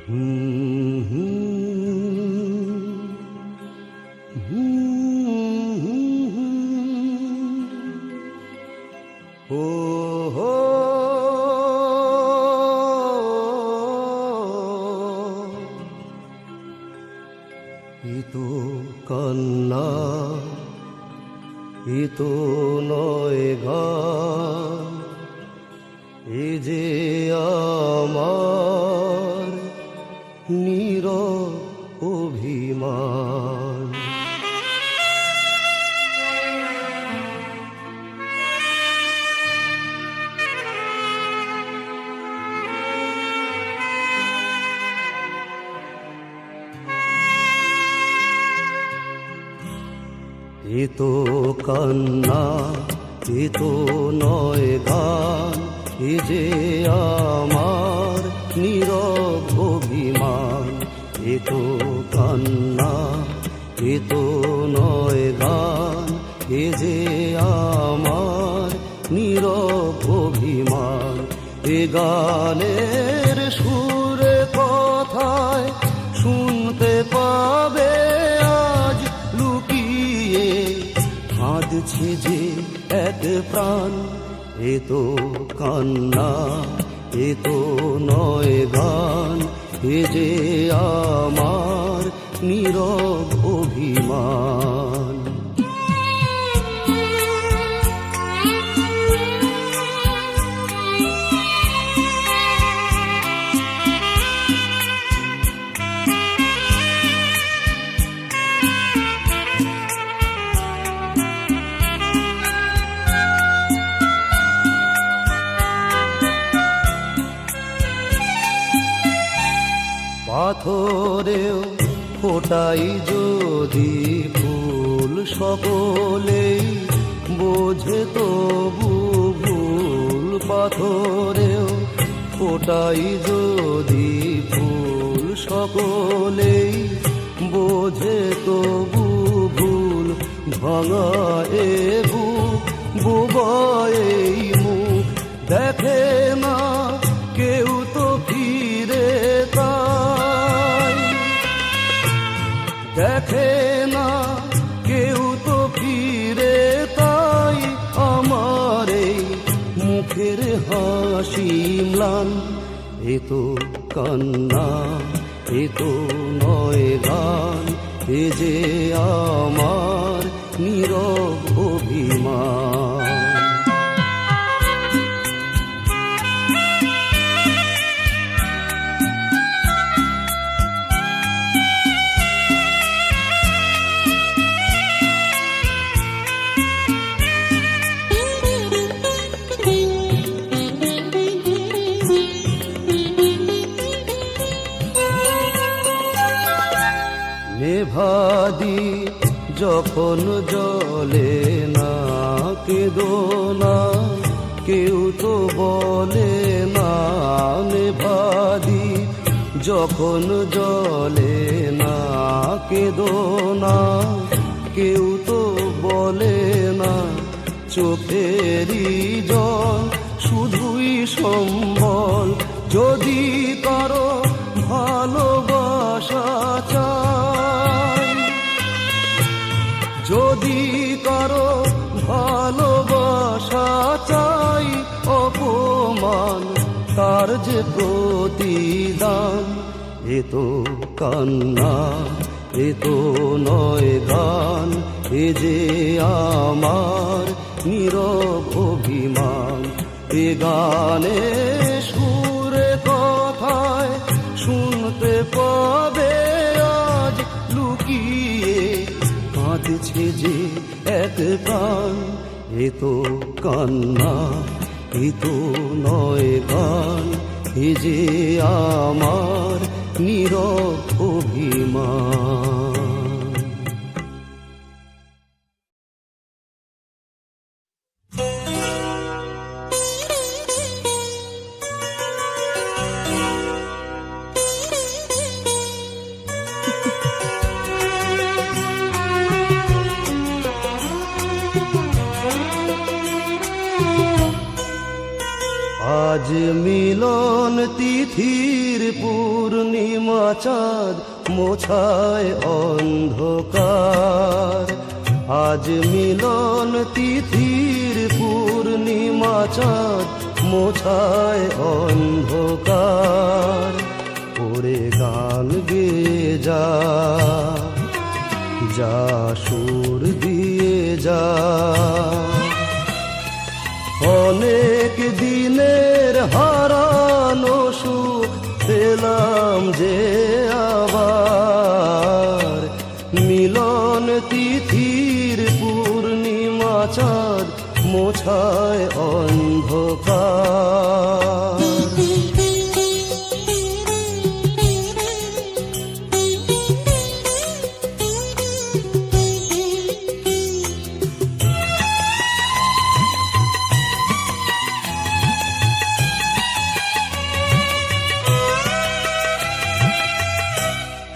ও হো এ তো কান্না, এ তো নয় গান, এ যে আমার নীরব অভিমান। এ তো কান্না, এ তো নয় গান, এ যে আমার নীরব অভিমান। এ তো কান্না, এ তো নয় গান, এ যে আমার নীরব অভিমান। এ গানের সুরে কথায় শুনতে পাবে আজ লুকিয়ে কাঁদছে যে এক প্রাণ। এ তো কান্না, এ তো নয় গান, এ যে আমার নীরব অভিমান। পাথরেও ফোটাই যদি ফুল, সকলেই বোঝে তবু ভুল। পাথরেও ফোটাই যদি ফুল, সকলেই বোঝে তবু ভুল। ভাঙা এ বুক, বোবা এই মুখ, দেখে না কেউ তো ফিরে তাই। দেখে না কেউ তো ফিরে তাই, আমার এই মুখের হাসি ম্লান। এ তো কান্না, এ তো নয় গান, এ যে আমার নীরব অভিমান। নেভাদি যখন জলে না, কেঁদো না কেউ তো বলে না। নেভাদি যখন জলে না, কেঁদো না কেউ তো বলে না। চোখেরই জল শুধুই সম্বল, যদি কারো ভালোবাসা চাই। যদি কারো ভালোবাসা চাই, অপমান তার যে প্রতিদান। এ তো কান্না, এ তো নয় গান, এ যে আমার নীরব অভিমান। এ গানে সুরে কথায় শুনতে পাবে আজ লুকিয়ে কাঁদছে যে এক প্রাণ। এ তো কান্না, এ তো নয় গান, এ যে আমার নীরব অভিমান। আজ মিলন তিথির পূর্ণিমা চাঁদ মোছায় অন্ধকার। আজ মিলন তিথির পূর্ণিমা চাঁদ মোছায় অন্ধকার। ওরে গান গেয়ে যা, যা সুর দিয়ে যা, অনেক দিনের হারানো সুখ পেলাম যে আবার। মিলন তিথির পূর্ণিমা চাঁদ মোছায় অন্ধকার।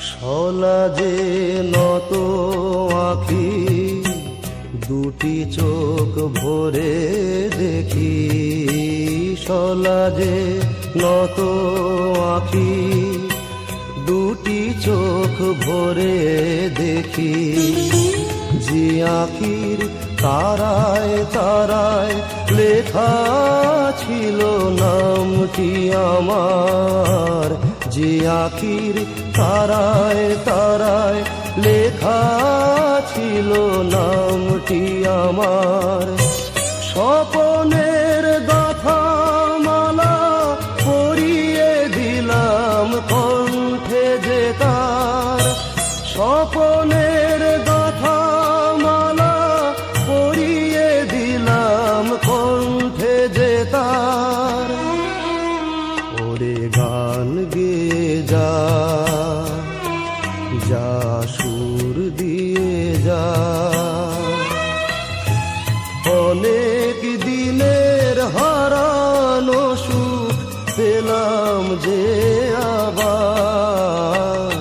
শলা যে নত আঁখি, দুটি চোখ ভরে দেখি। শলা যে নত আঁখি, দুটি চোখ ভরে দেখি। যে আঁখির তারায় তারায় লেখা ছিল নামটি আমার। যে আঁখির তারায় তারায় লেখা ছিল নামটি আমার। স্বপনের গাথা মালা পরিয়ে দিলাম কণ্ঠে যে তার। স্বপনের গাথা মালা পরিয়ে দিলাম কণ্ঠে যে তার। ওরে গান গেয়ে যা, যা সুর দিয়ে যা, অনেক দিনের হারানো সুখ পেলাম যে আবার।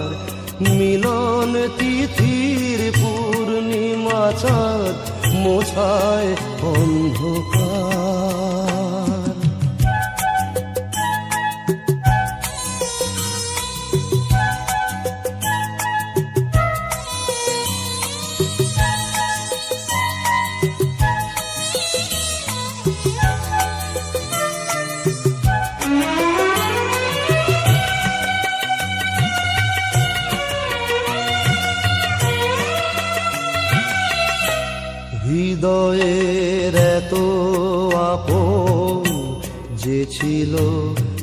মিলন তিথির পূর্ণিমা চাঁদ মোছায় অন্ধকার। হৃদয়ের এত আপন যে ছিল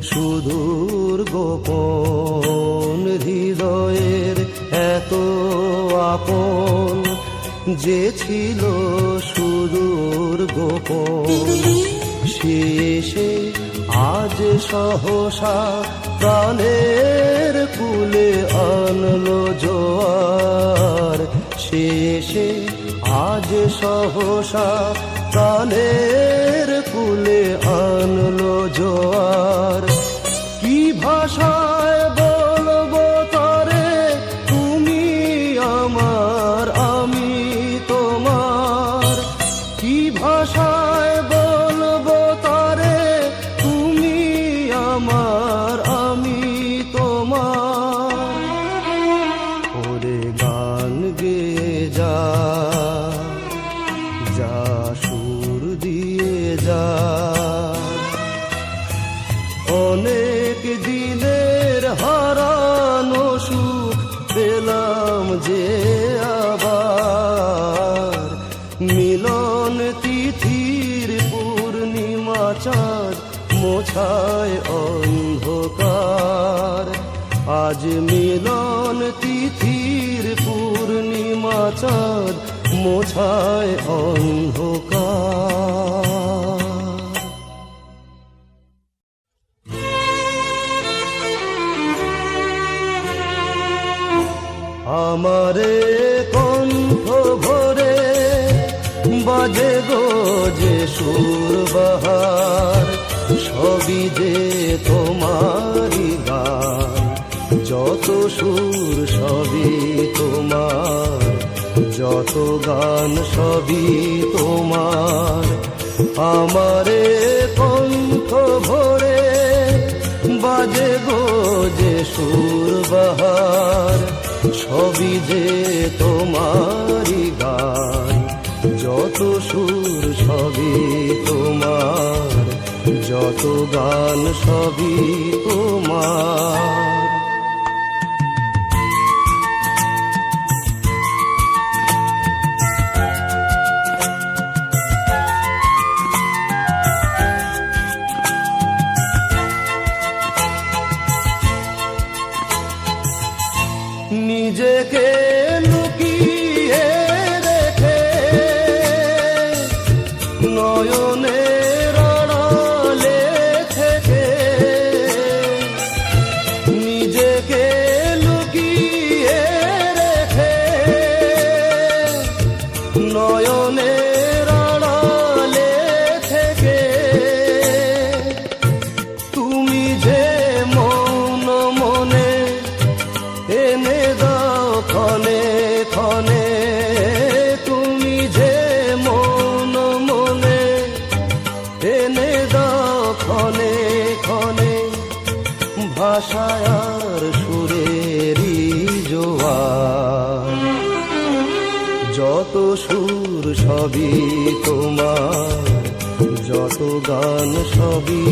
সুদূর গোপন। হৃদয়ের এত আপন যে ছিল সুদূর গোপন। শেষে আজ সহসা প্রাণের কুলে আনলো জোয়ার। শেষে আজ সহসা প্রাণের কুলে আনলো জোয়ার। কি ভাষায় বলবো তারে, তুমি আমার আমি তোমার। কি ভাষায় বলবো তারে, তুমি আমার আমি তোমার। ওরে গান গেয়ে যা, যা সুর দিয়ে যা, অনেক দিনের হারানো সুখ পেলাম যে আবার। মিলন তিথির পূর্ণিমা চাঁদ মোছায় অন্ধকার। আজ মিলন তিথির পূর্ণিমা চাঁদ মোছায় অন্ধকার। আমারে কণ্ঠ ভরে বাজে গো যে সুর বাহার। সবই যে তোমারই গান, যত সুর সবই তোমার, যত গান সবই তোমার। আমারে কণ্ঠ কণ্ঠ ভরে বাজে গো যে সুর বাহার, সবই যে তোমারই গান। যত সুর সবই তোমার, যত গান সবই তোমার। নিজেকে লুকিয়ে রেখে নয়নের আড়ালে থেকে, নিজেকে লুকিয়ে রেখে নয়নের আড়ালে থেকে, তুমি যে মৌন মনে এনে দাও ক্ষণে ক্ষণে, তুমি যে মৌন মনে এনে দাও ক্ষণে ক্ষণে, ভাষায় আর সুরেরই জোয়ার। যত সুর সবই তোমার, যত গান সবই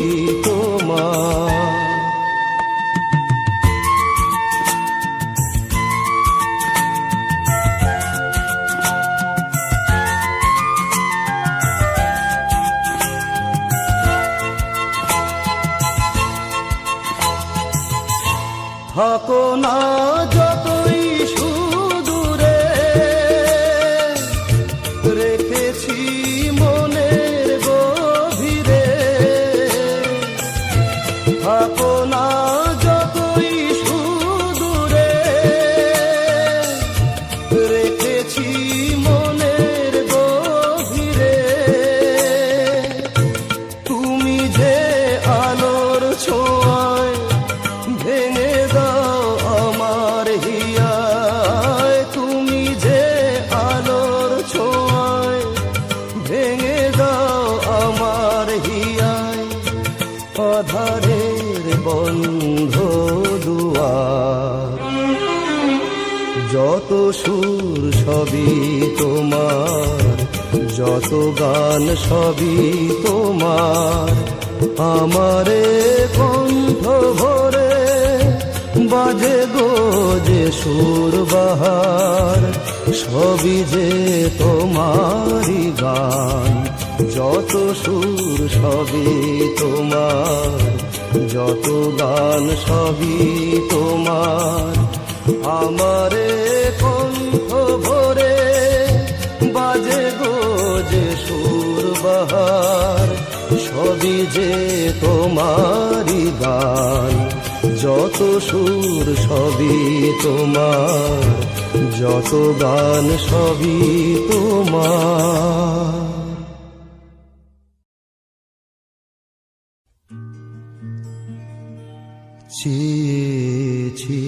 তোমার। থাকো না যতই সুদূরে, রেখেছি মনের গভীরে। থাকো না যতই সুদূরে, রেখেছি মনের গভীরে। তুমি যে আলোর ছোঁয়ায় ভেঙে দাও আমার হিয়ায়, তুমি যে আলোর ছোঁয়ায় ভেঙে দাও আমার হিয়ায়। আধারের বন্ধ দুয়ার, যত সুর সবই তোমার, যত গান সবই তোমার। আমারে কণ্ঠ ভরে বাজে গো যে সুর বাহার, সবই যে তোমারই গান। যত সুর সবই তোমার, যত গান সবই তোমার। আমারে কণ্ঠ ভরে বাজে গো যে সুর বাহার, সবই যে তোমারই গান। যত সুর সবই তোমার, যত গান সবই তোমার। চেয়েছি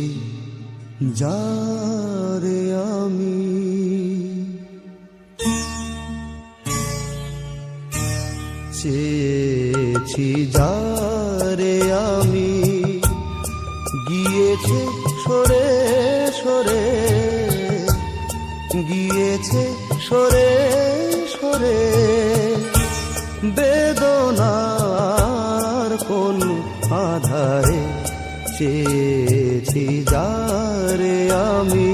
যারে আমি, চেয়েছি যারে আমি, গিয়েছে সরে সরে, গিয়েছে সরে সরে। বেদনার কোন আধারে চেয়েছি যারে আমি,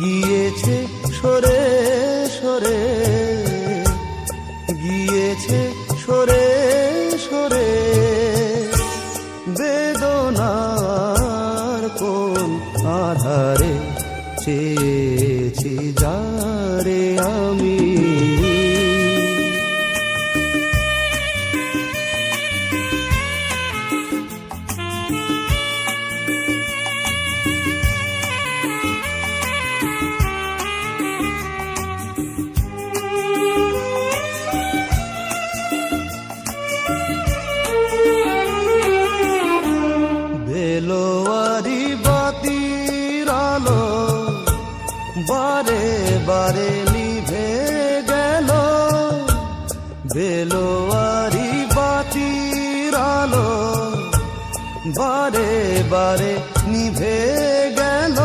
গিয়েছে সরে সরে, গিয়েছে সরে সরে। বেদনার কোন আধারে চেয়েছি যারে আমি। বেলোয়ারি বাতির আলো বারে বারে নিভে গেল, বেলোয়ারি বাতি আখির আলো বারে বারে নিভে গেল,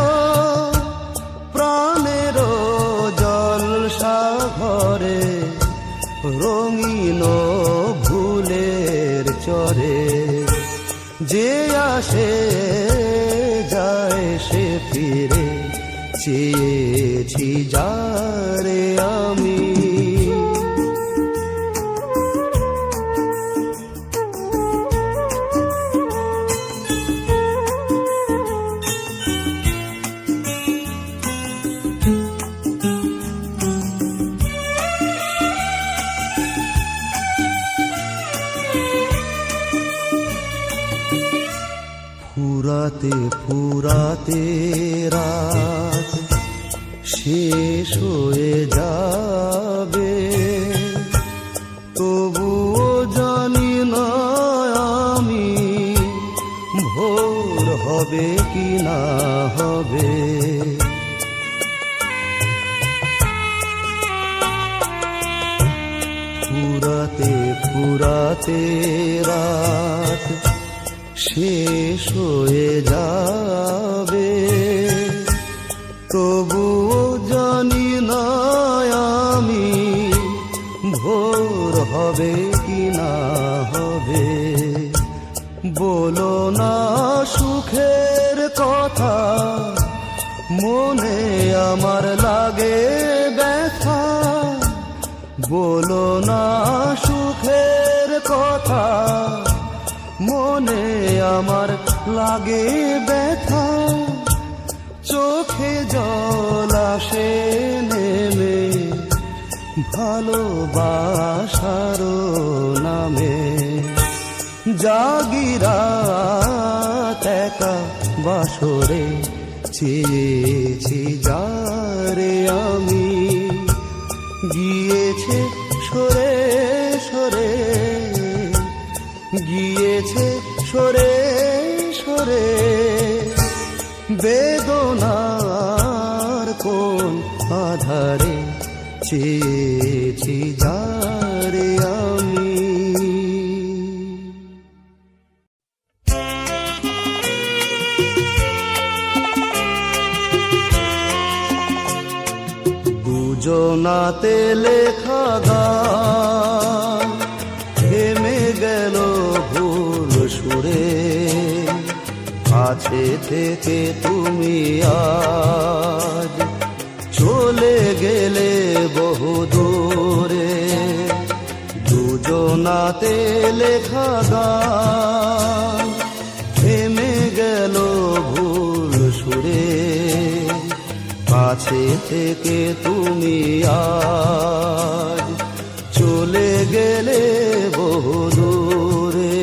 প্রাণেরও জলসা ঘরে রঙিন ভুলের চরে। যে আসে যায় সে ফিরে, চেয়েছি যারে আমি। ফুরাতে ফুরাতে রাত শেষ হয়ে যাবে, তবুও জানি না আমি ভোর হবে কি না হবে। ফুরাতে ফুরাতে রাত শেষ হয়ে যাবে, তবুও জানি না আমি ভোর হবে কি না হবে। বলো না সুখের কথা, মনে আমার লাগে ব্যথা। বলো না সুখের কথা, মনে আমার লাগে ব্যথা। চোখে জল আসে নেমে ভালোবাসার নামে। জাগিরা একা বাসরে চেয়েছি যারে আমি। গিয়েছে সরে সরে, গিয়েছে সরে সরে, বেদনার কোন আধারে চেয়েছি যারে আমি। দুজনাতে লেখা গান থেমে গেল ভুল সুরে। কাছে থেকে তুমি আজ চলে গেলে বহু দূরে। দুজনাতে লেখা গান থেমে গেল ভুল সুরে। কাছে থেকে তুমি আজ চলে গেলে বহু দূরে।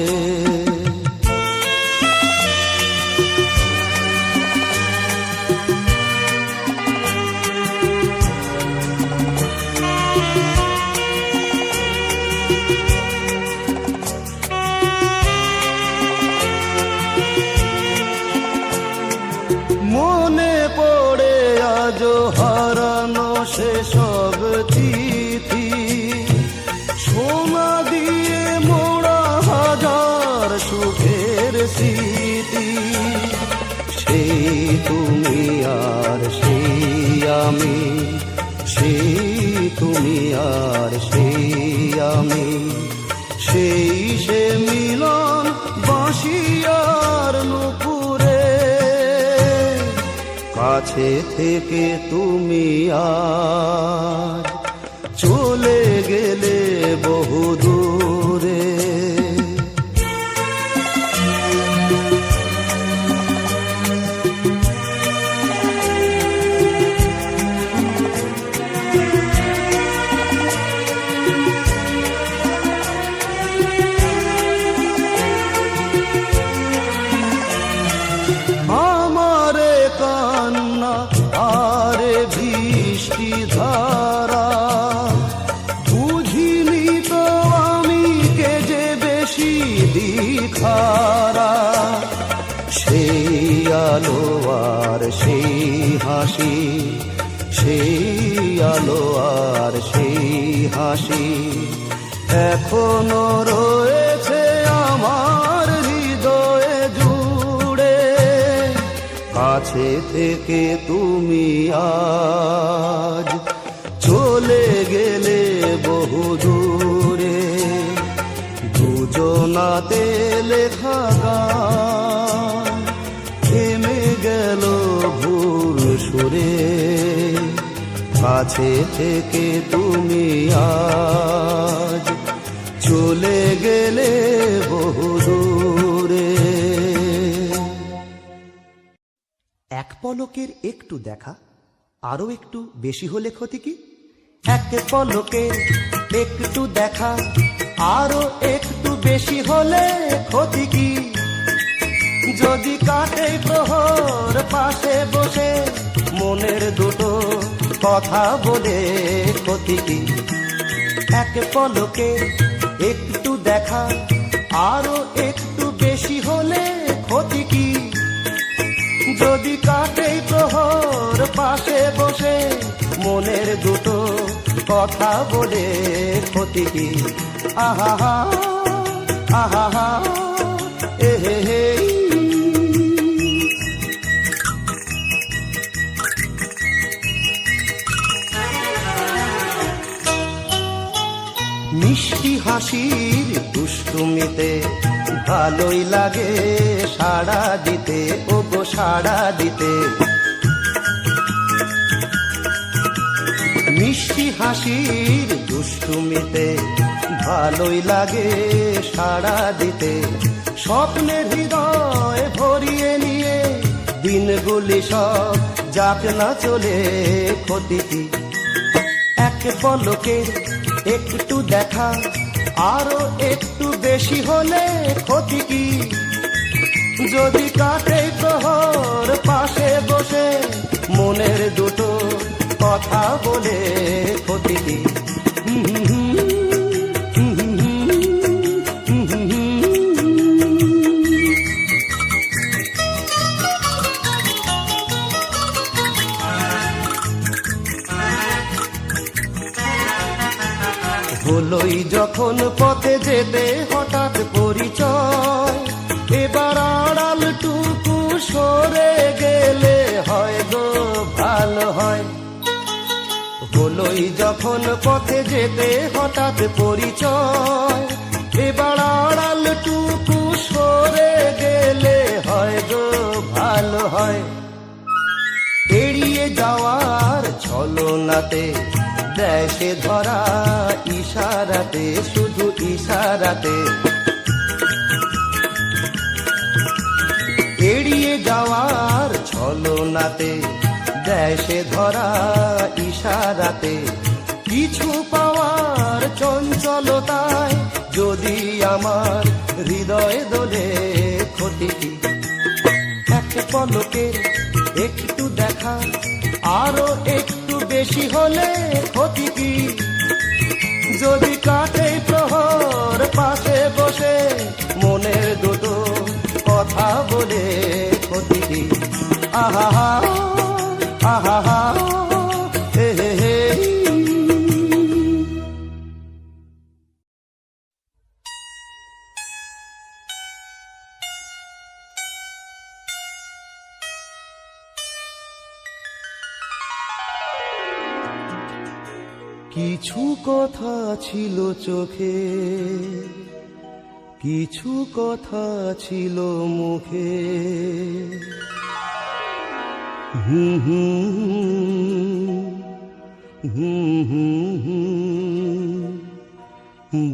মনে পড়ে আজ হারানো সেসব তিথি, সোনা দিয়ে মোড়া হাজার সুখের স্মৃতি। সেই তুমি আর সেই আমি, সেই তুমি আর সেই আমি। সেই সে মিলন বাঁশি আর নুপুরে। কাছে থেকে তুমি আজ চলে গেলে বহু দূরে। আমারে কান্না আরে বৃষ্টি ধারা, বুঝিনি তো আমি কে যে বেশি দিখারা। সেই আলো আর সেই হাসি, সেই আলো আর সেই হাসি এখনো রয়েছে আমার কাছে থেকে তুমি আজ চলে গেলে বহু দূরে, দুজনাতে লেখা গান থেমে গেল ভুল সুরে। কাছে থেকে তুমি আজ চলে গেলে বহু দূরে। এক পলকের একটু দেখা আরো একটু বেশি হলে ক্ষতি কি? এক পলকের একটু দেখা আরো একটু বেশি হলে ক্ষতি কি? যদি কাটে প্রহর পাশে বসে মনের দুটো কথা বলে ক্ষতি কি? এক পলকের একটু দেখা আরো একটু বেশি হলে ক্ষতি কি? যদি কাটে প্রহর পাশে বসে মনের দুটো কথা বলে ক্ষতি কি? আহা আহা এ হে হে। মিষ্টি হাসির দুষ্টুমিতে ভালোই লাগে সাড়া দিতে, ও গো সাড়া দিতে। মিষ্টি হাসির দুষ্টুমিতে ভালোই লাগে সাড়া দিতে। স্বপ্নের হৃদয় ভরিয়ে নিয়ে দিনগুলি সব যাক না চলে ক্ষতি কি? এক পলকের একটু দেখা আরো একটু বেশি হলে ক্ষতি কি? যদি কাটে প্রহর পাশে বসে মনের দুটো কথা বলে ক্ষতি কি? হলোই যখন পথে যেতে হঠাৎ পরিচয়, এবার আড়ালটুকু সরে গেলে হয় গো ভালো হয়। হলোই যখন পথে যেতে হঠাৎ পরিচয়, এবার আড়ালটুকু সরে গেলে হয় গো ভালো হয়। এড়িয়ে যাওয়ার ছলনাতে দেশে ধরা ইশারাতে, শুধু ইশারাতে। এড়িয়ে যাওয়ার ছলনাতে দেশে ধরা ইশারাতে। কিছু পাওয়ার চঞ্চলতায় যদি আমার হৃদয় দোলে ক্ষতি কি? এক পলকের একটু দেখা আরো একটু বেশি হলে ক্ষতি কি? যদি কাটে প্রহর পাশে বসে মনের দুটো কথা বলে ক্ষতি কি? আহা আহা হে হে হে। কিছু কথা ছিল চোখে, কিছু কথা ছিল মুখে।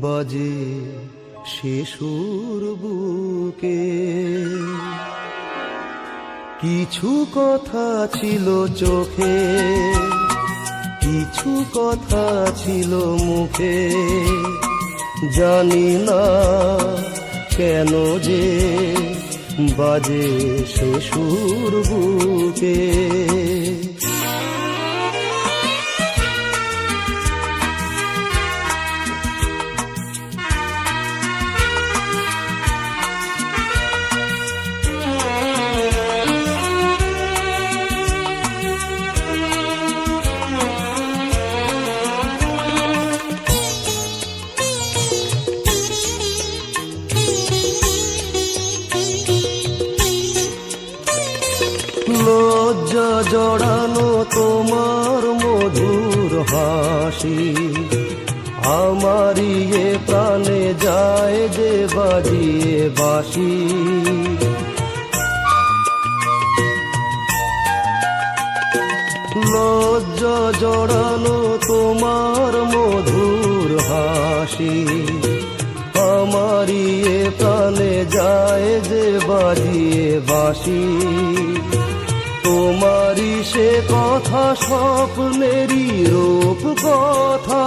বাজে সে সুর বুকে। কিছু কথা ছিল চোখে, কিছু কথা ছিল মুখে। জানি না কেন যে বাজে সে সুর বুকে। লজ্জা জড়ানো তোমার মধুর হাসি, আমারই এ প্রাণে যায় যে বাজিয়ে বাঁশি। লজ্জা জড়ানো তোমার মধুর হাসি, আমারই এ প্রাণে যায় যে বাজিয়ে বাঁশি। তোমারই সে কথা স্বপ্নেরই রূপ কথা,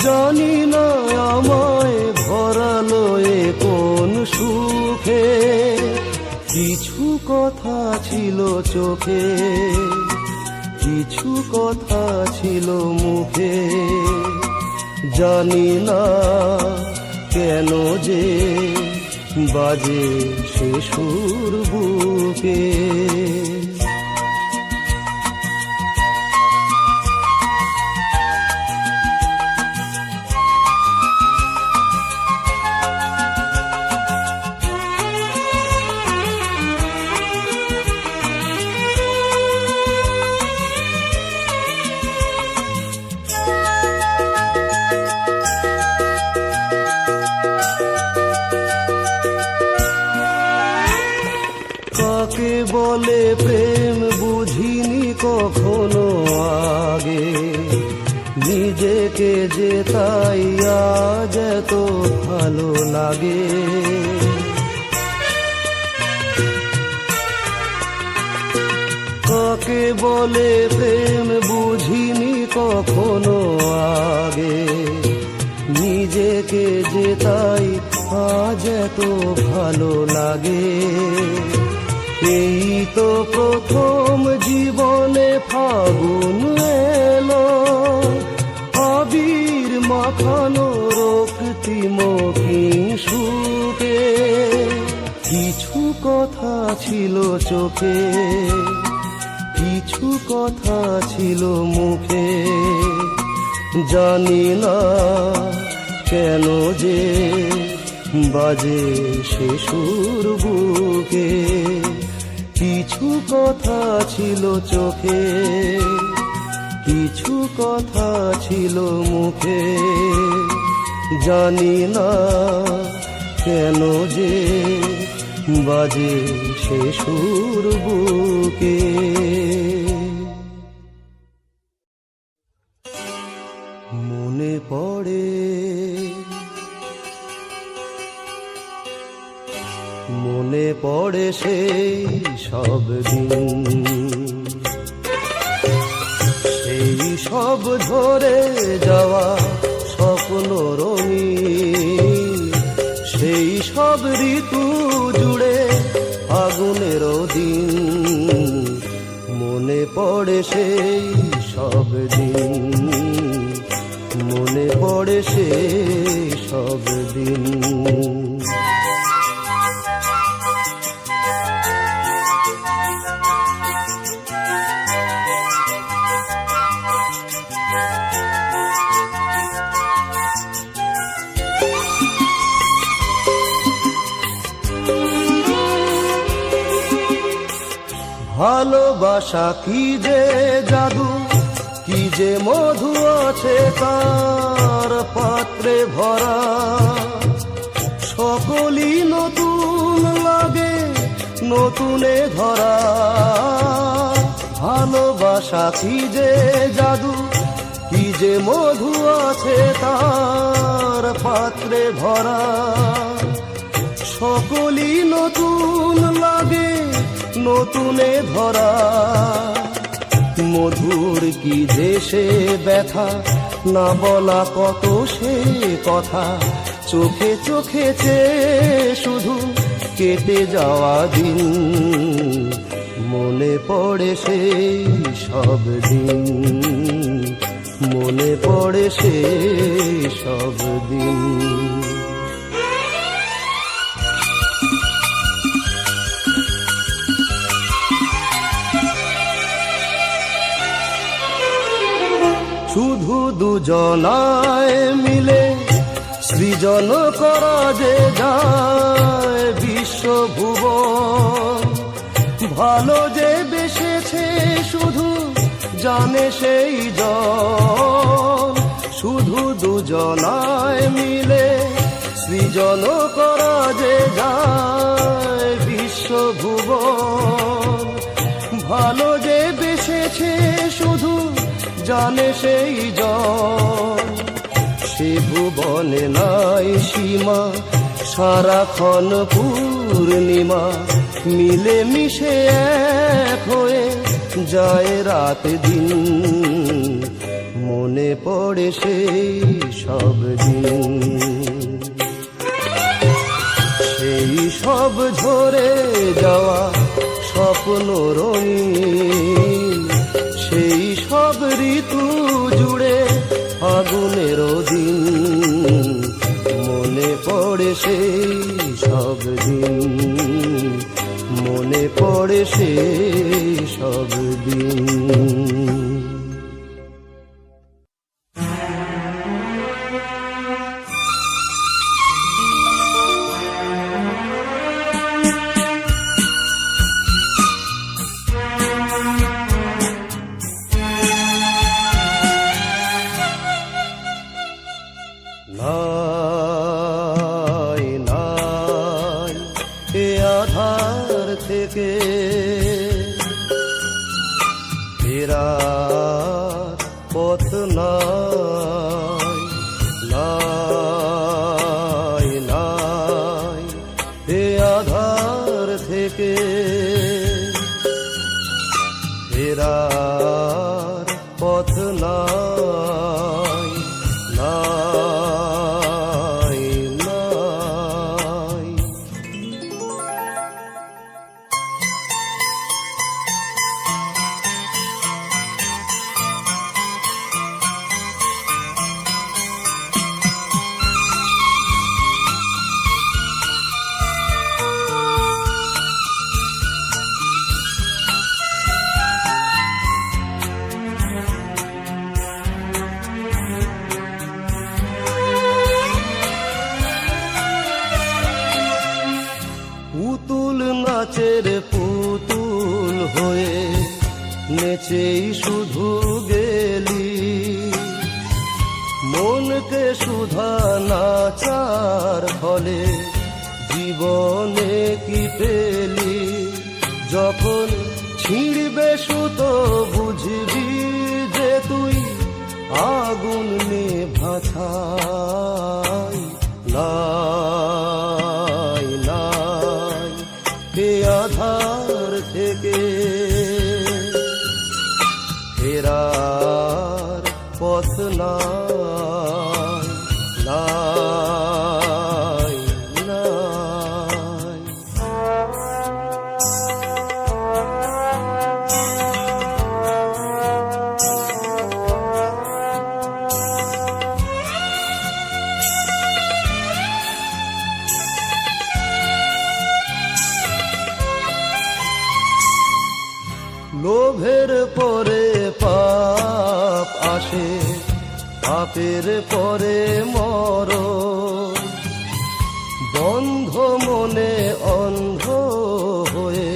জানি না আমায় ভরালো এ কোন সুখে। কিছু কথা ছিল চোখে, কিছু কথা ছিল মুখে, জানি না কেন যে বাজে সে সুর বুকে। কাকে বলে প্রেম বুঝিনি কখনো আগে, নিজেকে যে তাই আজ এত ভালো লাগে। কাকে বলে প্রেম বুঝিনি কখনো আগে, নিজেকে যে তাই আজ এত ভালো লাগে। এই তো প্রথম জীবনে ফাগুন এলো, আবির মাখানো রক্তিম সুখে। কিছু কথা ছিল চোখে, কিছু কথা ছিল মুখে, জানি না কেন যে বাজে সে সুর বুকে। কিছু কথা ছিল চোখে, কিছু কথা ছিল মুখে, জানি না কেন যে বাজে সে সুর বুকে। মনে পড়ে, মনে পড়ে সেই সব দিন, সেই সব ঝরে যাওয়া স্বপ্ন রঙিন, সেই সব ঋতু জুড়ে আগুনের দিন। মনে পড়ে সেই সব দিন, মনে পড়ে সেই সব দিন। ভালোবাসা কি যে জাদু, কি যে মধু আছে তার পাত্রে ভরা। সকলই নতুন লাগে নতুনে ধরা। ভালোবাসা কি যে জাদু, কি যে মধু আছে তার পাত্রে ভরা। সকলই নতুন লাগে নতুনে ধরা। মধুর কি যে সে ব্যথা, না বলা কত সে কথা। চোখে চোখে চেয়ে শুধু কেটে যাওয়া দিন। মনে পড়ে সেই সব দিন, মনে পড়ে সেই সব দিন। শুধু দুজনায় মিলে সৃজন করা যে যায় বিশ্বভুবন। ভালো যে শুধু জানে সেই জন, শুধু দুজনায় মিলে সৃজন করা যে যায় বিশ্বভুবন। ভালো যে বেসেছে শুধু জানে সেই জন, সে ভুবনে নাই সীমা, সারাক্ষণ পূর্ণিমা, মিলে মিশে এক হয়ে যায় রাত দিন। মনে পড়ে সেই সব দিন, সেই সব ঝরে যাওয়া স্বপ্ন রঙিন, সেই সব ঋতু জুড়ে আগুনের দিন। মনে পড়ে সেই সব দিন, মনে পড়ে সেই সব দিন। নাই নাই এ আধার থেকে ফেরার পথ নাই, নাই নাই এ আধার থেকে ফেরার পথ নাই, নাই নাই। পুতুল নাচের পুতুল হয়ে নেচেই শুধু গেলি, মনকে সুধা নাচার ফলে জীবনে কি পেলি? যখন ছিঁড়বে সুতো বুঝবি যে তুই আগুন নেভাছাই। নাই নাই এ আধার থেকে ফেরার পথ নাই, নাই নাই। লোভের পরে পাপ আসে, পাপের পরে মরণ, বন্ধ মনে অন্ধ হয়ে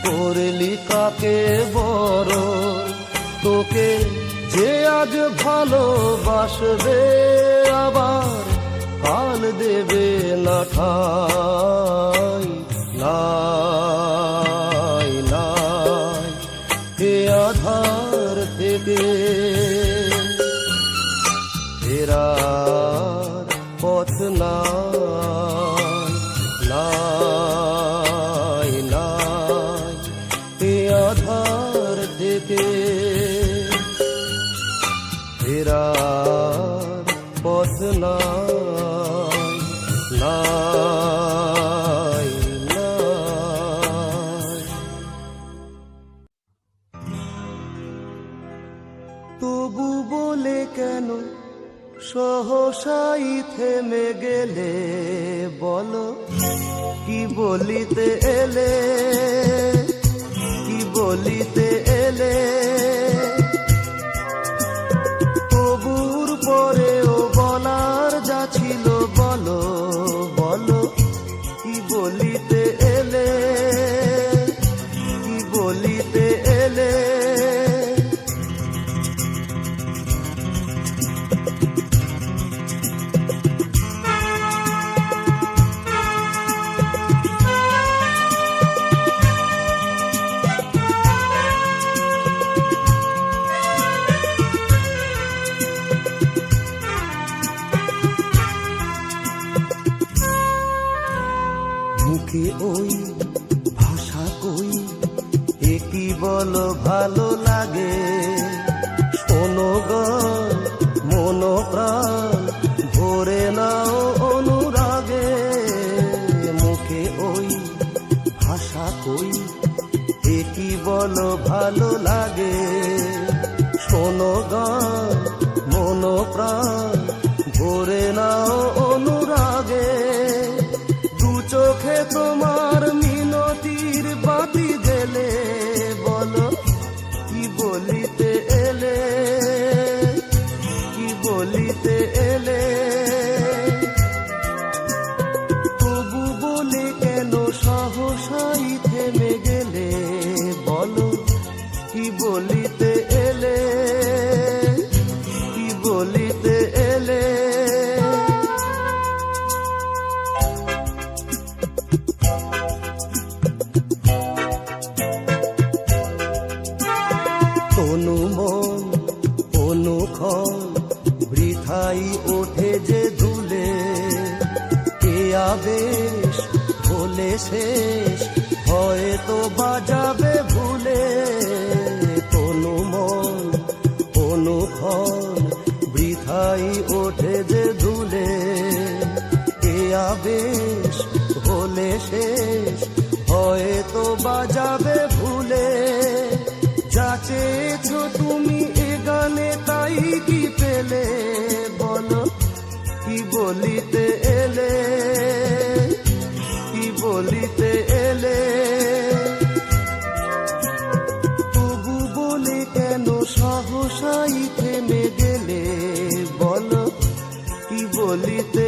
করলি কাকে বরণ? তোকে যে আজ ভালোবাসবে আবার কাল দেবে না ঠাই। নাই নাই এ আধার থেকে ফেরার পথ নাই, নাই নাই এ আধার থেকে ফেরার পথ নাই, নাই নাই। তবু বলে কেন সহসাই থেমে গেলে? বলো কি বলিতে এলে, কি বলিতে এলে? তবুর পরেও বলার যা ছিল বলো, বলো কি বলিতে এলে, কি বলিতে এলে? মুখে ওই ভাষা কই, এ কি বলো ভালো লাগে। শোনো গো মন প্রাণ ভরে নাও অনুরাগে। মুখে ওই ভাষা কই, এ কি বলো ভালো লাগে। শোনো গো মন প্রাণ ভরে নাও অনুরাগে। দু চোখে তোমার মিনতির বাতি জেলে, বলো কি বলিতে এলে, কি বলিতে এলে। তবু বলে কেন সহসাই থেমে গেলে, বলো কি বলিতে এলে, কি বলিতে এলে। তনু মন অনুক্ষণ বৃথাই ওঠে যে ধুলে। কে আবেশ হলে শেষ হয়তো বাজাবে ভুলে। তনু মন অনুক্ষণ বৃথাই ওঠে যে ধুলে। কে আবেশ হলে শেষ হয়তো বাজাবে ভুলে। যা চেয়েছো তুমি এ গানে তাই কি পেলে, বলো কি বলিতে এলে, কি বলিতে এলে। তবু বলে কেন সহসাই থেমে গেলে, বলো কি বলিতে